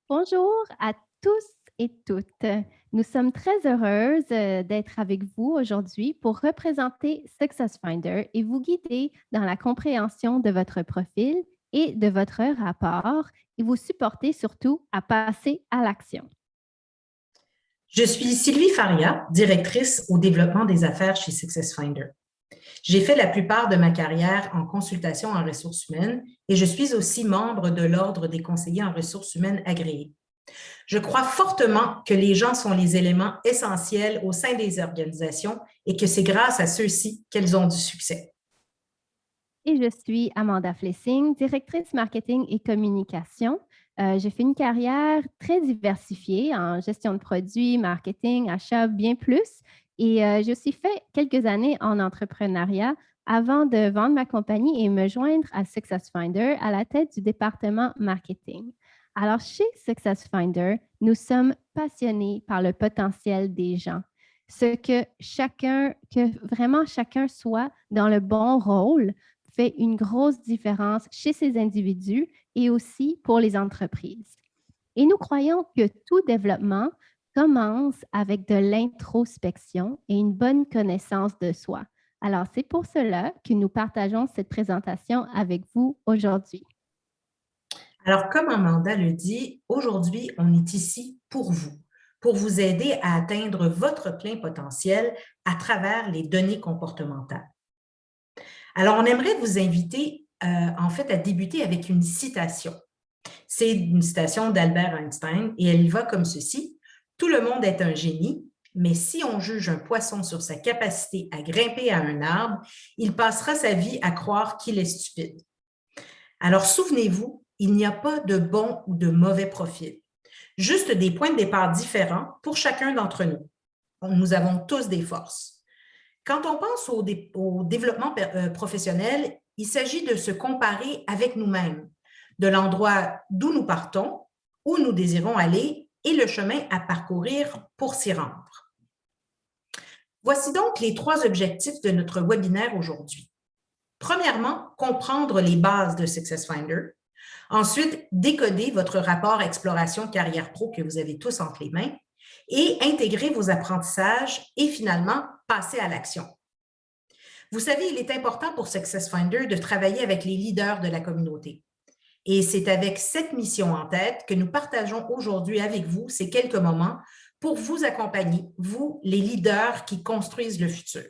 Bonjour à tous et toutes. Nous sommes très heureuses d'être avec vous aujourd'hui pour représenter SuccessFinder et vous guider dans la compréhension de votre profil et de votre rapport et vous supporter surtout à passer à l'action. Je suis Sylvie Faria, directrice au développement des affaires chez SuccessFinder. J'ai fait la plupart de ma carrière en consultation en ressources humaines et je suis aussi membre de l'Ordre des conseillers en ressources humaines agréés. Je crois fortement que les gens sont les éléments essentiels au sein des organisations et que c'est grâce à ceux-ci qu'elles ont du succès. Et je suis Amanda Flessing, directrice marketing et communication. J'ai fait une carrière très diversifiée en gestion de produits, marketing, achat, bien plus. Et j'ai aussi fait quelques années en entrepreneuriat avant de vendre ma compagnie et me joindre à SuccessFinder à la tête du département marketing. Alors, chez SuccessFinder, nous sommes passionnés par le potentiel des gens. Que vraiment chacun soit dans le bon rôle fait une grosse différence chez ces individus et aussi pour les entreprises. Et nous croyons que tout développement commence avec de l'introspection et une bonne connaissance de soi. Alors, c'est pour cela que nous partageons cette présentation avec vous aujourd'hui. Alors, comme Amanda le dit, aujourd'hui, on est ici pour vous aider à atteindre votre plein potentiel à travers les données comportementales. Alors, on aimerait vous inviter, à débuter avec une citation. C'est une citation d'Albert Einstein et elle va comme ceci. Tout le monde est un génie, mais si on juge un poisson sur sa capacité à grimper à un arbre, il passera sa vie à croire qu'il est stupide. Alors, souvenez-vous, il n'y a pas de bon ou de mauvais profil, juste des points de départ différents pour chacun d'entre nous. Nous avons tous des forces. Quand on pense au développement professionnel, il s'agit de se comparer avec nous-mêmes, de l'endroit d'où nous partons, où nous désirons aller et le chemin à parcourir pour s'y rendre. Voici donc les 3 objectifs de notre webinaire aujourd'hui. Premièrement, comprendre les bases de SuccessFinder. Ensuite, décoder votre rapport exploration carrière pro que vous avez tous entre les mains et intégrer vos apprentissages et finalement, passer à l'action. Vous savez, il est important pour SuccessFinder de travailler avec les leaders de la communauté. Et c'est avec cette mission en tête que nous partageons aujourd'hui avec vous ces quelques moments pour vous accompagner, vous, les leaders qui construisent le futur.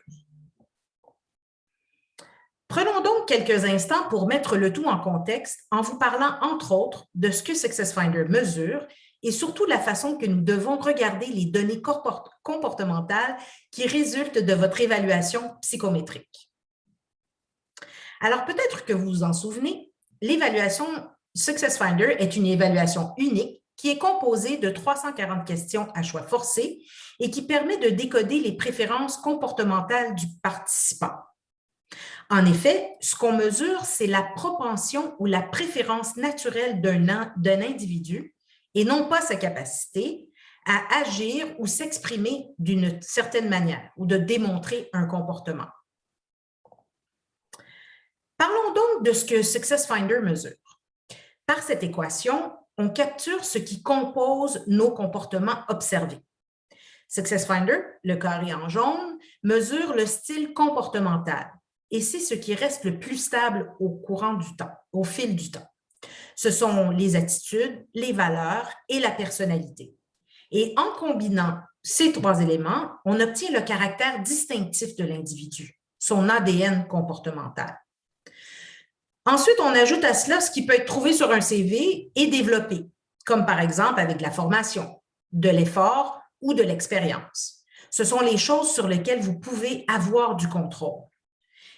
Prenons donc quelques instants pour mettre le tout en contexte en vous parlant, entre autres, de ce que SuccessFinder mesure et surtout la façon que nous devons regarder les données comportementales qui résultent de votre évaluation psychométrique. Alors, peut-être que vous vous en souvenez, l'évaluation SuccessFinder est une évaluation unique qui est composée de 340 questions à choix forcé et qui permet de décoder les préférences comportementales du participant. En effet, ce qu'on mesure, c'est la propension ou la préférence naturelle d'un individu et non pas sa capacité à agir ou s'exprimer d'une certaine manière ou de démontrer un comportement. Parlons donc de ce que SuccessFinder mesure. Par cette équation, on capture ce qui compose nos comportements observés. SuccessFinder, le carré en jaune, mesure le style comportemental et c'est ce qui reste le plus stable au courant du temps, au fil du temps. Ce sont les attitudes, les valeurs et la personnalité. Et en combinant ces 3 éléments, on obtient le caractère distinctif de l'individu, son ADN comportemental. Ensuite, on ajoute à cela ce qui peut être trouvé sur un CV et développé, comme par exemple avec de la formation, de l'effort ou de l'expérience. Ce sont les choses sur lesquelles vous pouvez avoir du contrôle.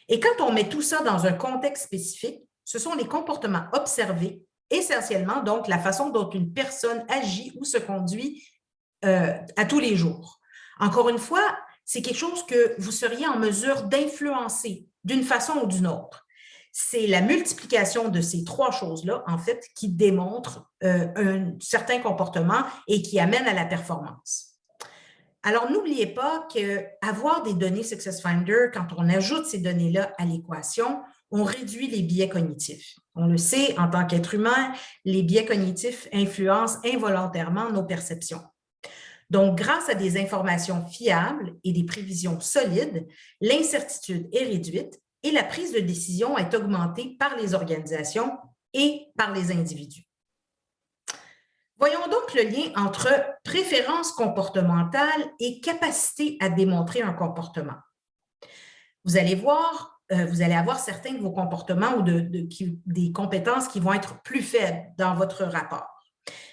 Et quand on met tout ça dans un contexte spécifique, ce sont les comportements observés, essentiellement donc la façon dont une personne agit ou se conduit à tous les jours. Encore une fois, c'est quelque chose que vous seriez en mesure d'influencer d'une façon ou d'une autre. C'est la multiplication de ces 3 choses-là, en fait, qui démontrent un certain comportement et qui amène à la performance. Alors, n'oubliez pas qu'avoir des données SuccessFinder, quand on ajoute ces données-là à l'équation, on réduit les biais cognitifs. On le sait, en tant qu'être humain, les biais cognitifs influencent involontairement nos perceptions. Donc, grâce à des informations fiables et des prévisions solides, l'incertitude est réduite et la prise de décision est augmentée par les organisations et par les individus. Voyons donc le lien entre préférence comportementale et capacité à démontrer un comportement. Vous allez avoir certains de vos comportements ou des compétences qui vont être plus faibles dans votre rapport.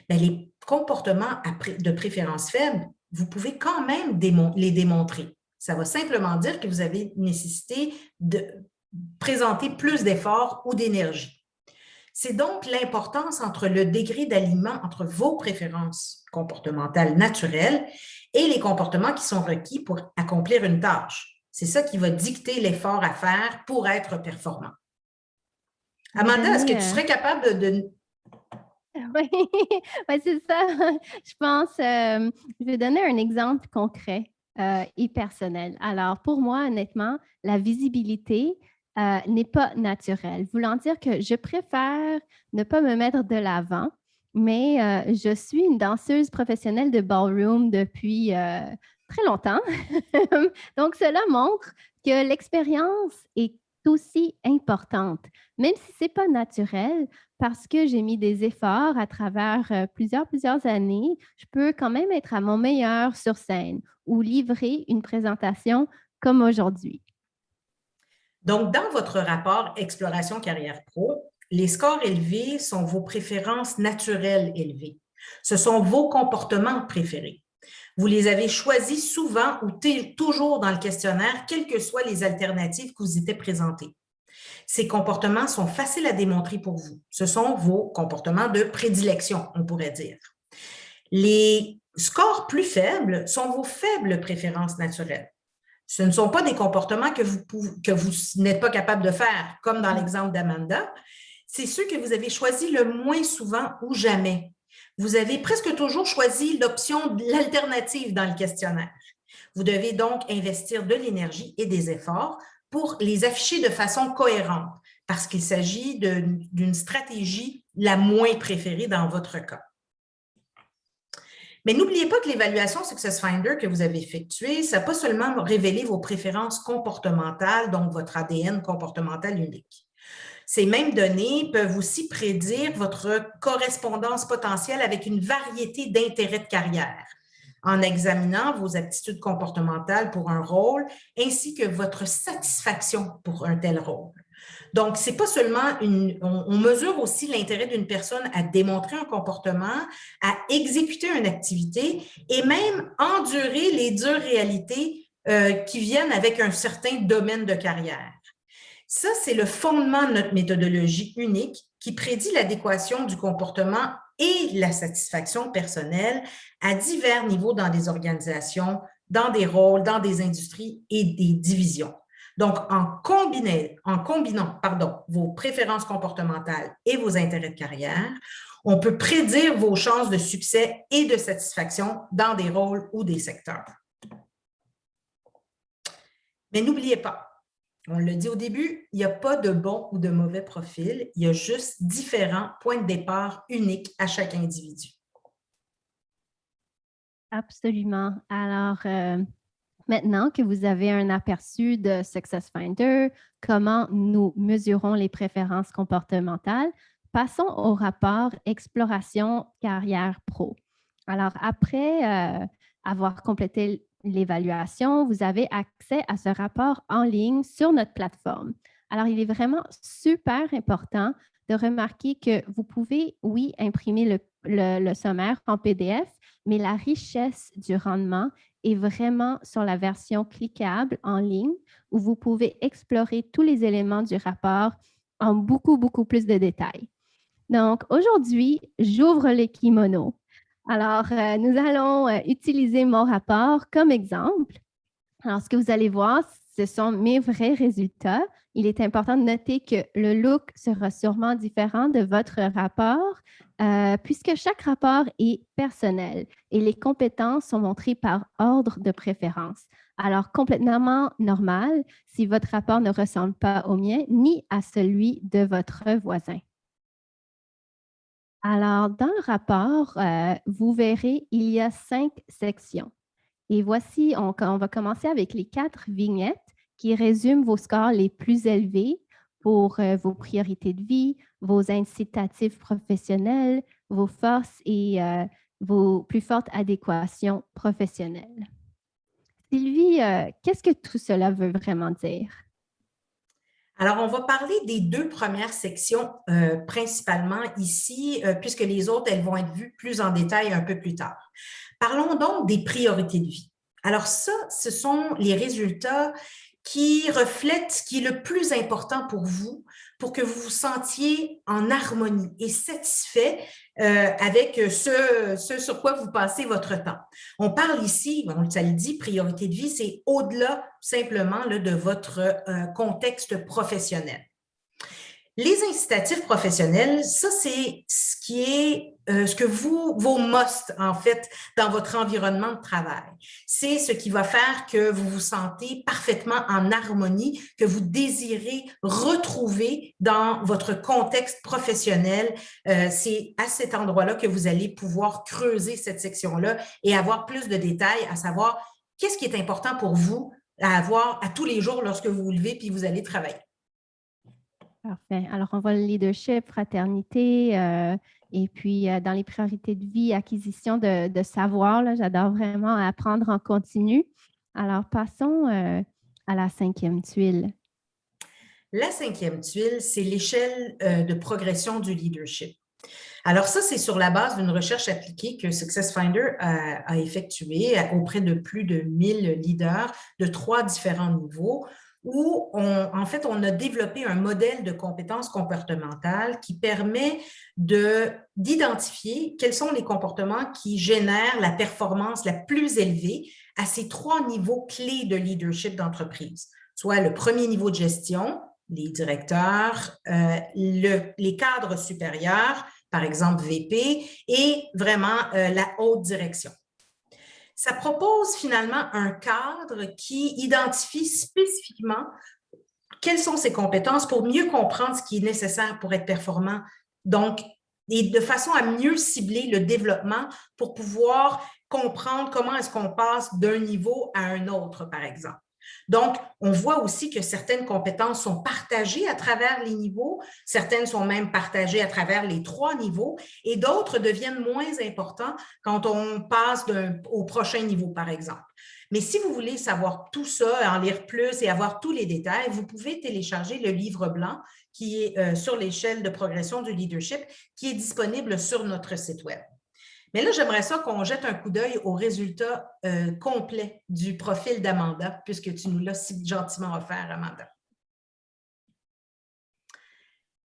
Mais les comportements de préférence faible, vous pouvez quand même les démontrer. Ça va simplement dire que vous avez nécessité de présenter plus d'efforts ou d'énergie. C'est donc l'importance entre le degré d'alignement entre vos préférences comportementales naturelles et les comportements qui sont requis pour accomplir une tâche. C'est ça qui va dicter l'effort à faire pour être performant. Amanda, est-ce que tu serais capable de... Oui, ouais, c'est ça. Je pense, je vais donner un exemple concret et personnel. Alors, pour moi, honnêtement, la visibilité n'est pas naturelle, voulant dire que je préfère ne pas me mettre de l'avant, mais je suis une danseuse professionnelle de ballroom depuis très longtemps. Donc, cela montre que l'expérience est aussi importante, même si ce n'est pas naturel, parce que j'ai mis des efforts à travers plusieurs années, je peux quand même être à mon meilleur sur scène ou livrer une présentation comme aujourd'hui. Donc, dans votre rapport Exploration Carrière Pro, les scores élevés sont vos préférences naturelles élevées. Ce sont vos comportements préférés. Vous les avez choisis souvent ou toujours dans le questionnaire, quelles que soient les alternatives qui vous étaient présentées. Ces comportements sont faciles à démontrer pour vous. Ce sont vos comportements de prédilection, on pourrait dire. Les scores plus faibles sont vos faibles préférences naturelles. Ce ne sont pas des comportements que vous n'êtes pas capable de faire, comme dans l'exemple d'Amanda. C'est ceux que vous avez choisis le moins souvent ou jamais. Vous avez presque toujours choisi l'option de l'alternative dans le questionnaire. Vous devez donc investir de l'énergie et des efforts pour les afficher de façon cohérente, parce qu'il s'agit d'une stratégie la moins préférée dans votre cas. Mais n'oubliez pas que l'évaluation SuccessFinder que vous avez effectuée, ça n'a pas seulement révélé vos préférences comportementales, donc votre ADN comportemental unique. Ces mêmes données peuvent aussi prédire votre correspondance potentielle avec une variété d'intérêts de carrière, en examinant vos aptitudes comportementales pour un rôle, ainsi que votre satisfaction pour un tel rôle. Donc, c'est pas seulement on mesure aussi l'intérêt d'une personne à démontrer un comportement, à exécuter une activité et même endurer les dures réalités qui viennent avec un certain domaine de carrière. Ça, c'est le fondement de notre méthodologie unique qui prédit l'adéquation du comportement et la satisfaction personnelle à divers niveaux dans des organisations, dans des rôles, dans des industries et des divisions. Donc, en combinant vos préférences comportementales et vos intérêts de carrière, on peut prédire vos chances de succès et de satisfaction dans des rôles ou des secteurs. Mais n'oubliez pas, on l'a dit au début, il n'y a pas de bon ou de mauvais profil, il y a juste différents points de départ uniques à chaque individu. Absolument. Alors, maintenant que vous avez un aperçu de SuccessFinder, comment nous mesurons les préférences comportementales, passons au rapport Exploration Carrière Pro. Alors, après avoir complété l'évaluation, vous avez accès à ce rapport en ligne sur notre plateforme. Alors, il est vraiment super important de remarquer que vous pouvez, oui, imprimer le sommaire en PDF, mais la richesse du rendement est vraiment sur la version cliquable en ligne où vous pouvez explorer tous les éléments du rapport en beaucoup plus de détails. Donc, aujourd'hui, j'ouvre le kimono. Alors, nous allons utiliser mon rapport comme exemple. Alors, ce que vous allez voir, ce sont mes vrais résultats. Il est important de noter que le look sera sûrement différent de votre rapport puisque chaque rapport est personnel et les compétences sont montrées par ordre de préférence. Alors, complètement normal si votre rapport ne ressemble pas au mien ni à celui de votre voisin. Alors, dans le rapport, vous verrez, il y a 5 sections. Et voici, on va commencer avec les 4 vignettes qui résument vos scores les plus élevés pour vos priorités de vie, vos incitatifs professionnels, vos forces et vos plus fortes adéquations professionnelles. Sylvie, qu'est-ce que tout cela veut vraiment dire? Alors, on va parler des 2 premières sections principalement ici, puisque les autres, elles vont être vues plus en détail un peu plus tard. Parlons donc des priorités de vie. Alors ça, ce sont les résultats qui reflètent ce qui est le plus important pour vous, pour que vous vous sentiez en harmonie et satisfait avec ce sur quoi vous passez votre temps. On parle ici, ça le dit, priorité de vie, c'est au-delà simplement là, de votre contexte professionnel. Les incitatifs professionnels, ça, c'est ce qui est ce que vos must, en fait, dans votre environnement de travail. C'est ce qui va faire que vous vous sentez parfaitement en harmonie, que vous désirez retrouver dans votre contexte professionnel. C'est à cet endroit-là que vous allez pouvoir creuser cette section-là et avoir plus de détails, à savoir qu'est-ce qui est important pour vous à avoir à tous les jours lorsque vous vous levez puis vous allez travailler. Parfait. Alors, on voit le leadership, fraternité, et puis dans les priorités de vie, acquisition de savoir. Là, j'adore vraiment apprendre en continu. Alors, passons à la 5e tuile. La 5e tuile, c'est l'échelle de progression du leadership. Alors ça, c'est sur la base d'une recherche appliquée que SuccessFinder a effectuée auprès de plus de 1000 leaders de 3 différents niveaux où en fait, on a développé un modèle de compétences comportementales qui permet d'identifier quels sont les comportements qui génèrent la performance la plus élevée à ces 3 niveaux clés de leadership d'entreprise, soit le premier niveau de gestion, les directeurs, les cadres supérieurs, par exemple VP, et vraiment la haute direction. Ça propose finalement un cadre qui identifie spécifiquement quelles sont ses compétences pour mieux comprendre ce qui est nécessaire pour être performant. Donc, et de façon à mieux cibler le développement pour pouvoir comprendre comment est-ce qu'on passe d'un niveau à un autre, par exemple. Donc, on voit aussi que certaines compétences sont partagées à travers les niveaux, certaines sont même partagées à travers les 3 niveaux et d'autres deviennent moins importants quand on passe au prochain niveau, par exemple. Mais si vous voulez savoir tout ça, en lire plus et avoir tous les détails, vous pouvez télécharger le livre blanc qui est sur l'échelle de progression du leadership qui est disponible sur notre site Web. Mais là, j'aimerais ça qu'on jette un coup d'œil aux résultats complets du profil d'Amanda, puisque tu nous l'as si gentiment offert, Amanda.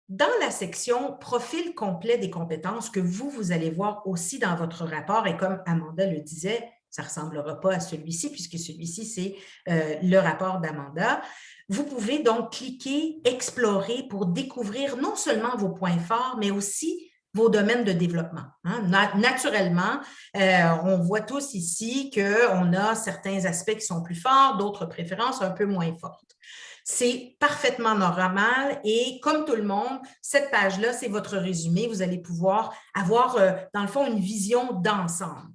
Dans la section « Profil complet des compétences » que vous allez voir aussi dans votre rapport, et comme Amanda le disait, ça ne ressemblera pas à celui-ci, puisque celui-ci, c'est le rapport d'Amanda. Vous pouvez donc cliquer « Explorer » pour découvrir non seulement vos points forts, mais aussi vos domaines de développement. Naturellement, on voit tous ici qu'on a certains aspects qui sont plus forts, d'autres préférences un peu moins fortes. C'est parfaitement normal et comme tout le monde, cette page-là, c'est votre résumé. Vous allez pouvoir avoir, dans le fond, une vision d'ensemble.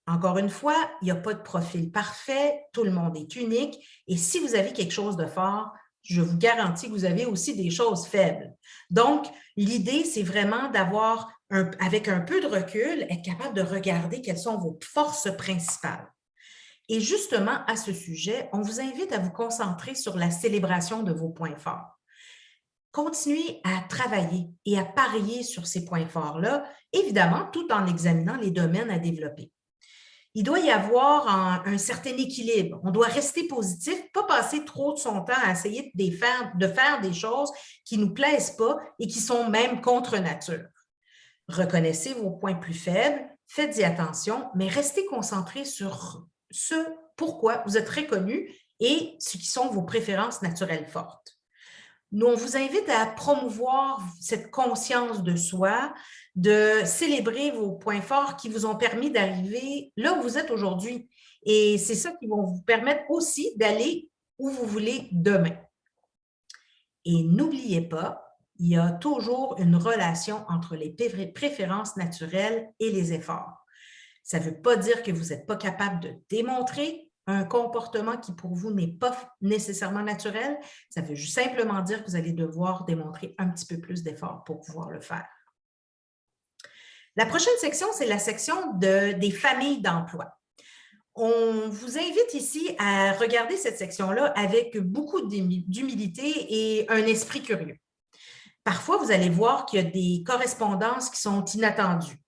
Encore une fois, il n'y a pas de profil parfait, tout le monde est unique et si vous avez quelque chose de fort, je vous garantis que vous avez aussi des choses faibles. Donc, l'idée, c'est vraiment d'avoir, avec un peu de recul, être capable de regarder quelles sont vos forces principales. Et justement, à ce sujet, on vous invite à vous concentrer sur la célébration de vos points forts. Continuez à travailler et à parier sur ces points forts-là, évidemment, tout en examinant les domaines à développer. Il doit y avoir un certain équilibre. On doit rester positif, pas passer trop de son temps à essayer de faire des choses qui ne nous plaisent pas et qui sont même contre nature. Reconnaissez vos points plus faibles, faites-y attention, mais restez concentré sur ce pourquoi vous êtes reconnu et ce qui sont vos préférences naturelles fortes. Nous, on vous invite à promouvoir cette conscience de soi, de célébrer vos points forts qui vous ont permis d'arriver là où vous êtes aujourd'hui. Et c'est ça qui va vous permettre aussi d'aller où vous voulez demain. Et n'oubliez pas, il y a toujours une relation entre les préférences naturelles et les efforts. Ça ne veut pas dire que vous n'êtes pas capable de démontrer un comportement qui pour vous n'est pas nécessairement naturel. Ça veut simplement dire que vous allez devoir démontrer un petit peu plus d'efforts pour pouvoir le faire. La prochaine section, c'est la section des familles d'emploi. On vous invite ici à regarder cette section-là avec beaucoup d'humilité et un esprit curieux. Parfois, vous allez voir qu'il y a des correspondances qui sont inattendues.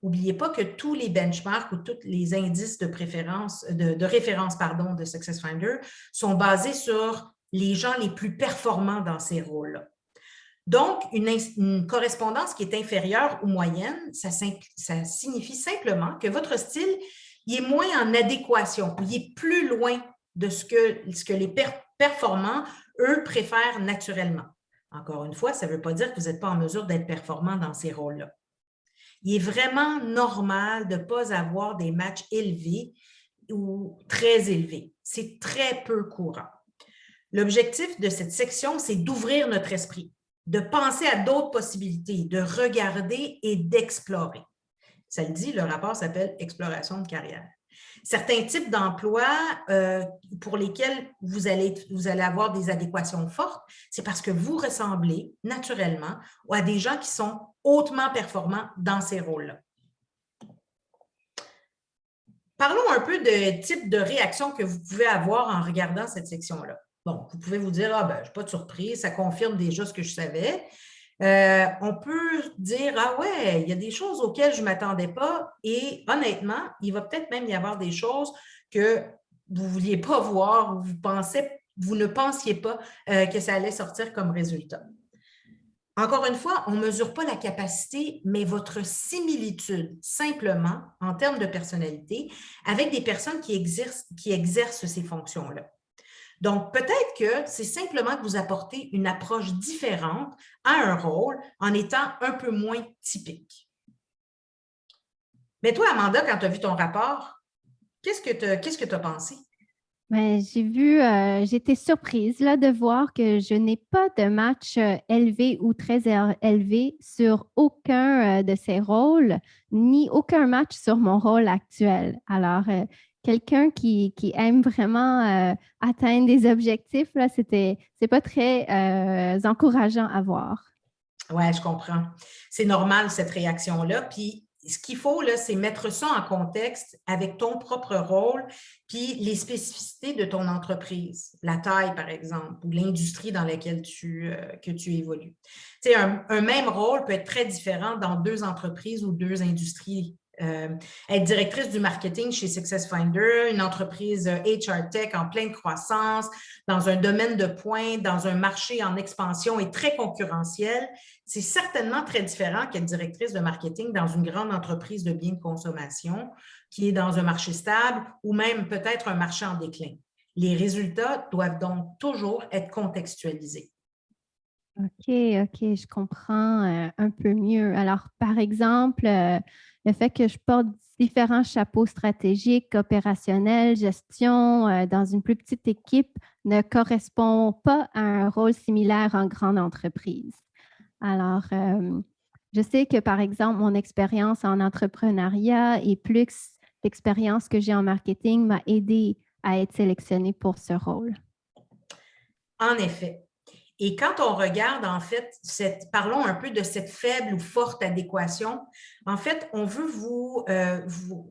N'oubliez pas que tous les benchmarks ou tous les indices de référence de SuccessFinder sont basés sur les gens les plus performants dans ces rôles-là. Donc, une correspondance qui est inférieure ou moyenne, ça signifie simplement que votre style il est moins en adéquation, il est plus loin de ce que les performants, eux, préfèrent naturellement. Encore une fois, ça ne veut pas dire que vous n'êtes pas en mesure d'être performant dans ces rôles-là. Il est vraiment normal de ne pas avoir des matchs élevés ou très élevés. C'est très peu courant. L'objectif de cette section, c'est d'ouvrir notre esprit, de penser à d'autres possibilités, de regarder et d'explorer. Ça le dit, le rapport s'appelle « Exploration de carrière ». Certains types d'emplois pour lesquels vous allez avoir des adéquations fortes, c'est parce que vous ressemblez naturellement à des gens qui sont hautement performants dans ces rôles-là. Parlons un peu de type de réaction que vous pouvez avoir en regardant cette section-là. Bon, vous pouvez vous dire, ah ben, je n'ai pas de surprise, ça confirme déjà ce que je savais. On peut dire, ah ouais, il y a des choses auxquelles je ne m'attendais pas et honnêtement, il va peut-être même y avoir des choses que vous ne vouliez pas voir ou vous ne pensiez pas que ça allait sortir comme résultat. Encore une fois, on ne mesure pas la capacité, mais votre similitude, simplement, en termes de personnalité, avec des personnes qui exercent ces fonctions-là. Donc, peut-être que c'est simplement que vous apportez une approche différente à un rôle en étant un peu moins typique. Mais toi, Amanda, quand tu as vu ton rapport, qu'est-ce que tu as pensé? Ben, j'étais surprise là, de voir que je n'ai pas de match élevé ou très élevé sur aucun de ces rôles, ni aucun match sur mon rôle actuel. Alors, quelqu'un qui aime vraiment atteindre des objectifs, là, c'est pas très encourageant à voir. Oui, je comprends. C'est normal, cette réaction-là. Puis, ce qu'il faut, là, c'est mettre ça en contexte avec ton propre rôle, puis les spécificités de ton entreprise, la taille, par exemple, ou l'industrie dans laquelle que tu évolues. Tu sais, un même rôle peut être très différent dans deux entreprises ou deux industries. Être directrice du marketing chez SuccessFinder, une entreprise HR Tech en pleine croissance, dans un domaine de pointe, dans un marché en expansion et très concurrentiel, c'est certainement très différent qu'être directrice de marketing dans une grande entreprise de biens de consommation qui est dans un marché stable ou même peut-être un marché en déclin. Les résultats doivent donc toujours être contextualisés. OK, je comprends un peu mieux. Alors, par exemple, le fait que je porte différents chapeaux stratégiques, opérationnels, gestion dans une plus petite équipe ne correspond pas à un rôle similaire en grande entreprise. Alors, je sais que, par exemple, mon expérience en entrepreneuriat et plus l'expérience que j'ai en marketing m'a aidé à être sélectionnée pour ce rôle. En effet. Et quand on regarde, en fait, parlons un peu de cette faible ou forte adéquation. En fait, on veut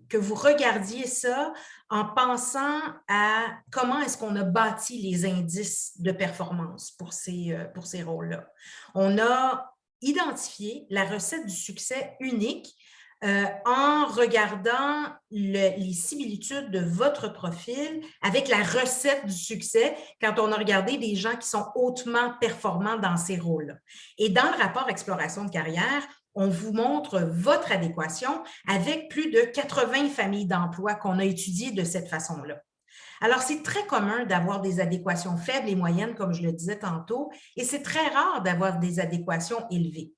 que vous regardiez ça en pensant à comment est-ce qu'on a bâti les indices de performance pour ces rôles-là. On a identifié la recette du succès unique en regardant les similitudes de votre profil avec la recette du succès quand on a regardé des gens qui sont hautement performants dans ces rôles-là. Et dans le rapport Exploration de carrière, on vous montre votre adéquation avec plus de 80 familles d'emploi qu'on a étudiées de cette façon-là. Alors, c'est très commun d'avoir des adéquations faibles et moyennes, comme je le disais tantôt, et c'est très rare d'avoir des adéquations élevées.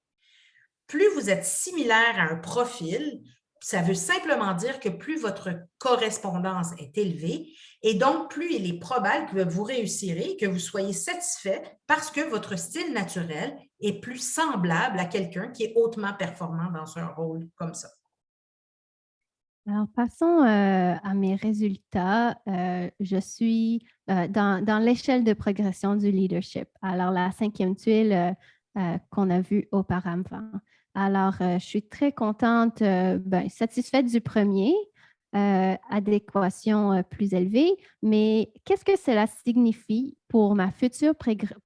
Plus vous êtes similaire à un profil, Ça veut simplement dire que plus votre correspondance est élevée et donc plus il est probable que vous réussirez, que vous soyez satisfait parce que votre style naturel est plus semblable à quelqu'un qui est hautement performant dans un rôle comme ça. Alors, passons à mes résultats. Je suis dans l'échelle de progression du leadership. Alors, la cinquième tuile qu'on a vue auparavant. Alors, je suis très contente, satisfaite du premier, adéquation plus élevée, mais qu'est-ce que cela signifie pour ma future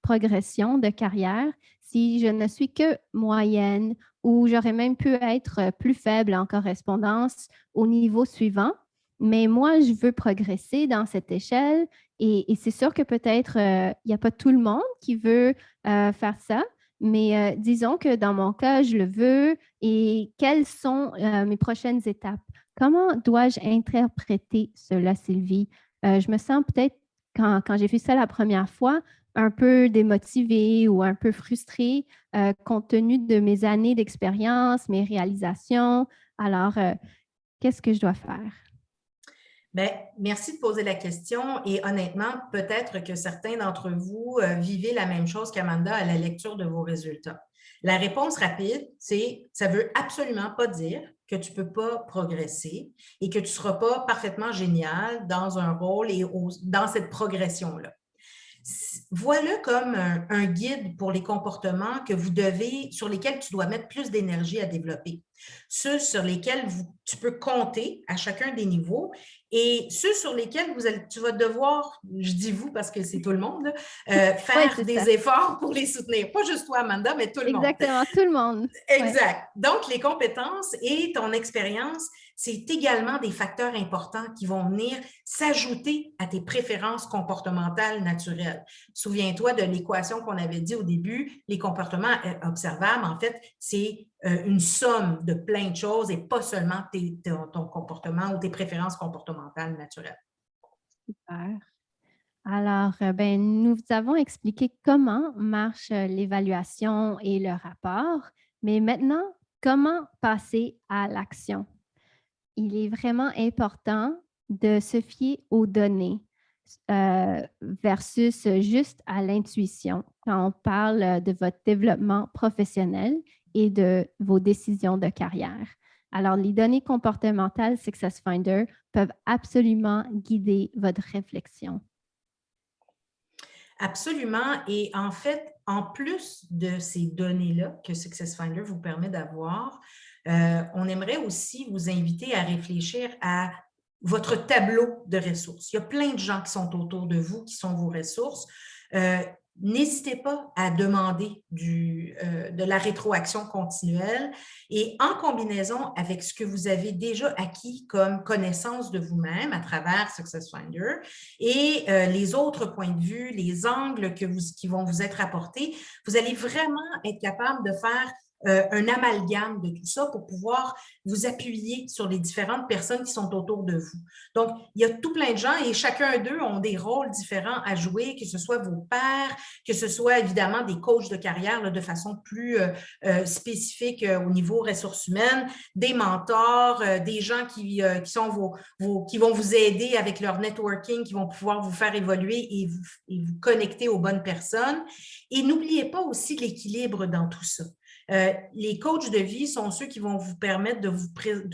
progression de carrière si je ne suis que moyenne ou j'aurais même pu être plus faible en correspondance au niveau suivant? Mais moi, je veux progresser dans cette échelle et c'est sûr que peut-être il n'y a pas tout le monde qui veut faire ça, mais disons que dans mon cas, je le veux et quelles sont mes prochaines étapes? Comment dois-je interpréter cela, Sylvie? Je me sens peut-être, quand j'ai fait ça la première fois, un peu démotivée ou un peu frustrée compte tenu de mes années d'expérience, mes réalisations. Alors, qu'est-ce que je dois faire? Bien, merci de poser la question et honnêtement, peut-être que certains d'entre vous vivez la même chose qu'Amanda à la lecture de vos résultats. La réponse rapide, c'est ça ne veut absolument pas dire que tu ne peux pas progresser et que tu ne seras pas parfaitement génial dans un rôle et dans cette progression-là. Vois-le comme un guide pour les comportements sur lesquels tu dois mettre plus d'énergie à développer. Ceux sur lesquels tu peux compter à chacun des niveaux et ceux sur lesquels tu vas devoir, je dis vous parce que c'est tout le monde, là, Oui, faire c'est ça. des efforts pour les soutenir. Pas juste toi, Amanda, mais tout le monde. Exactement, tout le monde. Ouais. Exact. Donc, les compétences et ton expérience, c'est également des facteurs importants qui vont venir s'ajouter à tes préférences comportementales naturelles. Souviens-toi de l'équation qu'on avait dit au début, les comportements observables, en fait, c'est une somme de plein de choses et pas seulement ton comportement ou tes préférences comportementales naturelles. Super. Alors, nous avons expliqué comment marche l'évaluation et le rapport, mais maintenant, comment passer à l'action? Il est vraiment important de se fier aux données versus juste à l'intuition quand on parle de votre développement professionnel et de vos décisions de carrière. Alors, les données comportementales SuccessFinder peuvent absolument guider votre réflexion. Absolument. Et en fait, en plus de ces données-là que SuccessFinder vous permet d'avoir, on aimerait aussi vous inviter à réfléchir à votre tableau de ressources. Il y a plein de gens qui sont autour de vous, qui sont vos ressources. N'hésitez pas à demander de la rétroaction continuelle et en combinaison avec ce que vous avez déjà acquis comme connaissance de vous-même à travers SuccessFinder et les autres points de vue, les angles qui vont vous être apportés, vous allez vraiment être capable de faire un amalgame de tout ça pour pouvoir vous appuyer sur les différentes personnes qui sont autour de vous. Donc, il y a tout plein de gens et chacun d'eux ont des rôles différents à jouer, que ce soit vos pairs, que ce soit évidemment des coachs de carrière là, de façon plus spécifique au niveau ressources humaines, des mentors, des gens qui sont qui vont vous aider avec leur networking, qui vont pouvoir vous faire évoluer et vous connecter aux bonnes personnes. Et n'oubliez pas aussi l'équilibre dans tout ça. Les coachs de vie sont ceux qui vont vous permettre de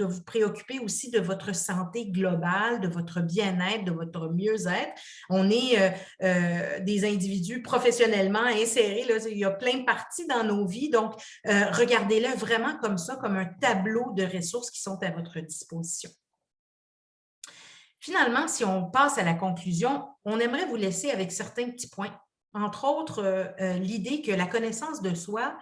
vous préoccuper aussi de votre santé globale, de votre bien-être, de votre mieux-être. On est des individus professionnellement insérés. Là, il y a plein de parties dans nos vies. Donc, regardez-le vraiment comme ça, comme un tableau de ressources qui sont à votre disposition. Finalement, si on passe à la conclusion, on aimerait vous laisser avec certains petits points. Entre autres, l'idée que la connaissance de soi,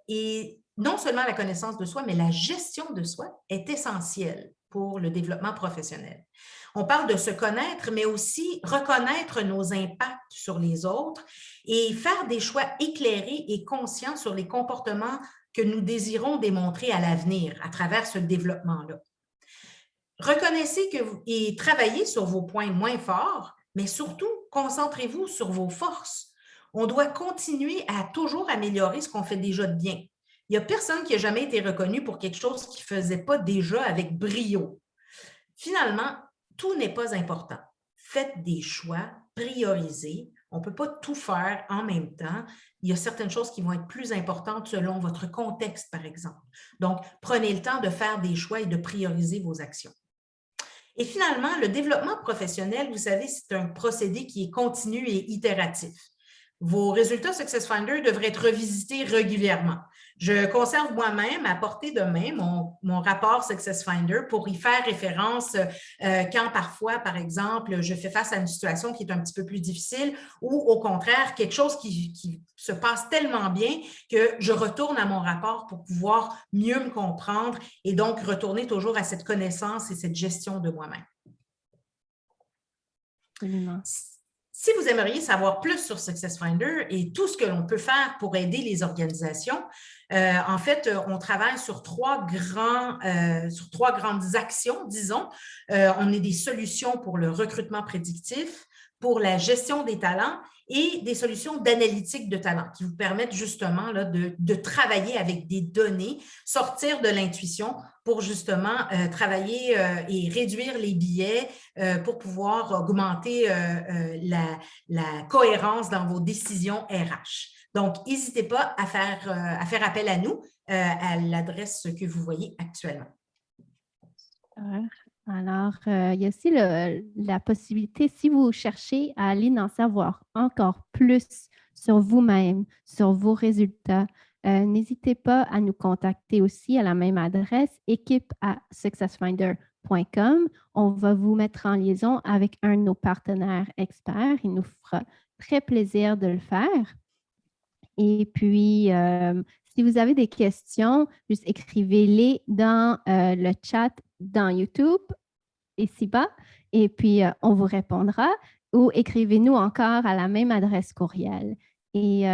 et non seulement la connaissance de soi, mais la gestion de soi est essentielle pour le développement professionnel. On parle de se connaître, mais aussi reconnaître nos impacts sur les autres et faire des choix éclairés et conscients sur les comportements que nous désirons démontrer à l'avenir à travers ce développement-là. Reconnaissez et travaillez sur vos points moins forts, mais surtout, concentrez-vous sur vos forces. On doit continuer à toujours améliorer ce qu'on fait déjà de bien. Il n'y a personne qui n'a jamais été reconnu pour quelque chose qu'il ne faisait pas déjà avec brio. Finalement, tout n'est pas important. Faites des choix, priorisez. On ne peut pas tout faire en même temps. Il y a certaines choses qui vont être plus importantes selon votre contexte, par exemple. Donc, prenez le temps de faire des choix et de prioriser vos actions. Et finalement, le développement professionnel, vous savez, c'est un procédé qui est continu et itératif. Vos résultats SuccessFinder devraient être revisités régulièrement. Je conserve moi-même à portée de main mon rapport SuccessFinder pour y faire référence quand parfois, par exemple, je fais face à une situation qui est un petit peu plus difficile ou au contraire, quelque chose qui se passe tellement bien que je retourne à mon rapport pour pouvoir mieux me comprendre et donc retourner toujours à cette connaissance et cette gestion de moi-même. Absolument. Si vous aimeriez savoir plus sur SuccessFinder et tout ce que l'on peut faire pour aider les organisations, en fait, on travaille sur trois grandes actions, disons. On a des solutions pour le recrutement prédictif, pour la gestion des talents et des solutions d'analytique de talent qui vous permettent justement là, de travailler avec des données, sortir de l'intuition pour justement travailler et réduire les biais pour pouvoir augmenter la cohérence dans vos décisions RH. Donc, n'hésitez pas à faire appel à nous à l'adresse que vous voyez actuellement. Alors, il y a aussi la possibilité, si vous cherchez à aller en savoir encore plus sur vous-même, sur vos résultats, n'hésitez pas à nous contacter aussi à la même adresse, équipe@successfinder.com. On va vous mettre en liaison avec un de nos partenaires experts. Il nous fera très plaisir de le faire. Et puis, si vous avez des questions, juste écrivez-les dans le chat dans YouTube, ici-bas, et puis on vous répondra ou écrivez-nous encore à la même adresse courriel. Et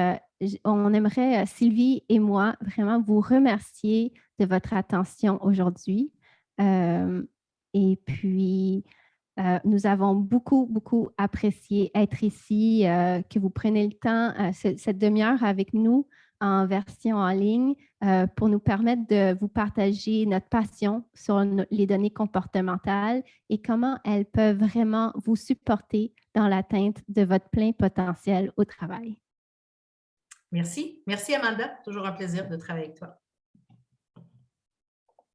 on aimerait, Sylvie et moi, vraiment vous remercier de votre attention aujourd'hui. Et puis, nous avons beaucoup, beaucoup apprécié être ici, que vous preniez le temps, cette demi-heure avec nous en version en ligne pour nous permettre de vous partager notre passion sur les données comportementales et comment elles peuvent vraiment vous supporter dans l'atteinte de votre plein potentiel au travail. Merci. Merci, Amanda. Toujours un plaisir de travailler avec toi.